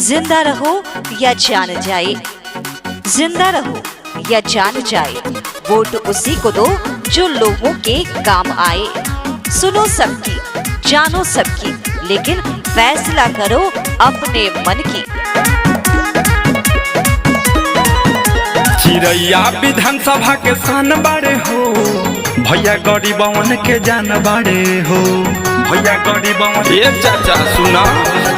जिंदा रहो या जान जाए, जिंदा रहो या जान जाए, वोट उसी को दो जो लोगों के काम आए। सुनो सबकी, जानो सबकी, लेकिन फैसला करो अपने मन की। चिरैया विधानसभा के सान बाड़े हो, भैया गरीबवन के जान बाड़े हो, भैया गरीबवन। ये चाचा सुना,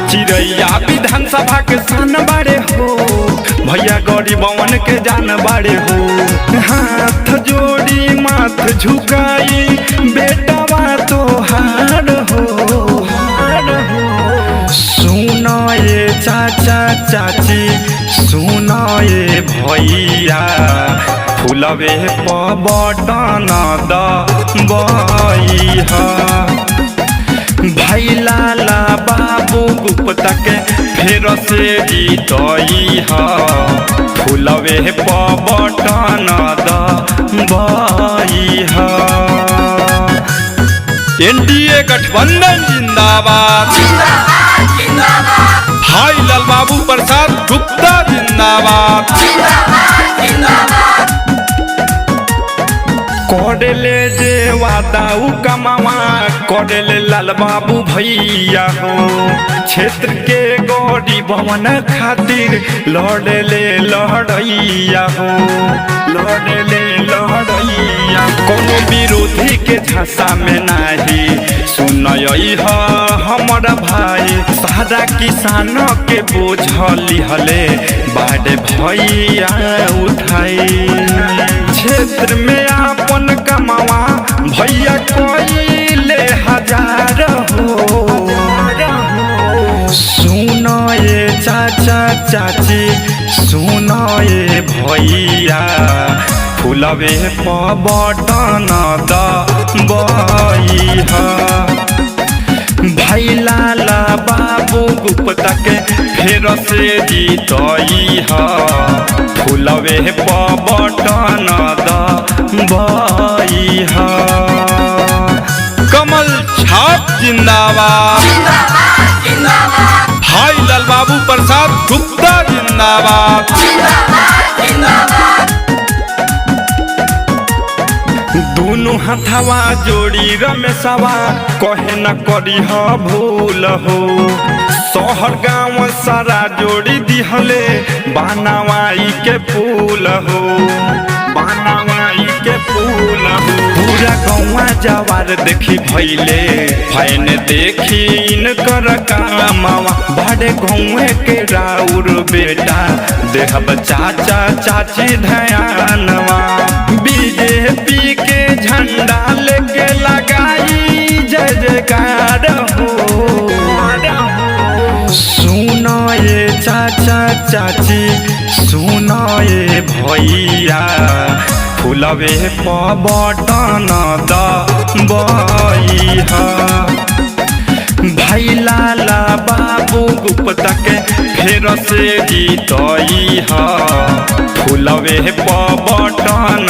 चिरैया विधानसभा के सान बाड़े हो, भैया गरीबवन के जान बाड़े हो। हाथ जोड़ी माथ झुकाई बेटावा तो हार हो। सुनो ये चाचा चाची, सुनो ये भैया, फुलवे पर बटन दबइहा। भाई लाला बाबू गुप्ता के फेर से जीतइहा, फुलवे पर बटन दबइहा। एनडीए गठबंधन जिंदाबाद, भाई लाल बाबू प्रसाद गुप्ता जिंदाबाद। करेले जे वादा उ कमावा, करेले लाल बाबू भैया हो। क्षेत्र के गरीबवन खातिर लड़ेले लड़ैया हो, लड़ेले लड़ैया। कोनो विरोधी के झांसा में नाही सुनई ह हमर भाई, सारा किसान के बोझ लिहले बाड़े भैया उठाई। क्षेत्र में आपन कमावा भैया कोइले हजार हो। सुनो ये चाचा चाची, सुनो ये भैया, फुलवे पर बटन दबइहा। भाई लाला बाबू गुप्ता के फेर से जीतइहा, फुलवे पर बटन दबइहा। कमल छाप जिंदाबाद, भाई लाल बाबू प्रसाद गुप्ता जिंदाबाद। दोनों हथवा जोड़ी रमेशवा, कहे न करी ह भूल हो। शहर गाँव सारा जोड़ी दिहले बानावाई के फूल हो, बानावाई के फूल हो। पूरा गौवा जवार देखी भैले फैन देखी इनकर कामवा। बड़े गौवे के राउर बेटा देहब चाचा चाची ध्यानवा। बीजेपी के झंडा लेके लगाई जय जयकार हो। सुनो ये चाचा चाची, सुनो ये भैया, फुलवे पर बटन दबइहा। भाई लाला बाबू गुप्ता के फेर से जीतइहा, फुलवे पर बटन